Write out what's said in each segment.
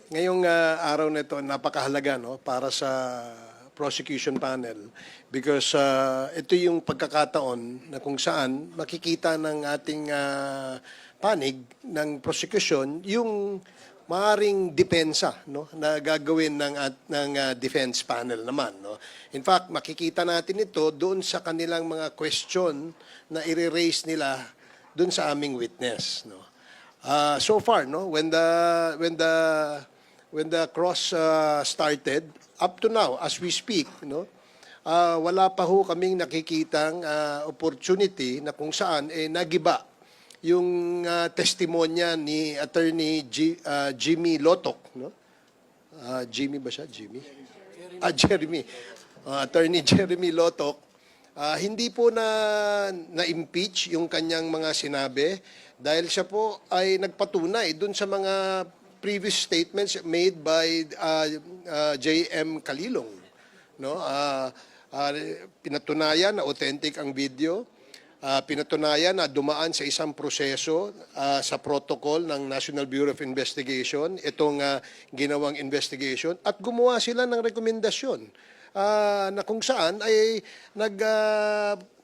Ngayong araw na ito, napakahalaga no, para sa prosecution panel because ito yung pagkakataon na kung saan makikita ng ating panig ng prosecution yung maaring depensa no, na gagawin ng defense panel naman. No. In fact, makikita natin ito doon sa kanilang mga question na i-raise nila doon sa aming witness. No. So far, no, when the cross started, up to now, as we speak, no, wala pa ho kaming nakikitang opportunity na kung saan nagiba yung testimonya ni Attorney Jimmy Lotok, no? Jimmy ba siya? Jimmy? Jeremy. Attorney Jeremy Lotok. Hindi po na-impeach yung kanyang mga sinabi dahil siya po ay nagpatunay dun sa mga previous statements made by J.M. Kalilong. No? Pinatunayan na authentic ang video. Pinatunayan na dumaan sa isang proseso sa protocol ng National Bureau of Investigation itong ginawang investigation at gumawa sila ng rekomendasyon na kung saan ay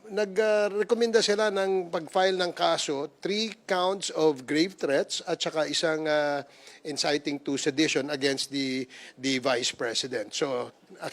nagrekomenda sila ng pag-file ng kaso, 3 counts of grave threats at saka isang inciting to sedition against the Vice President. So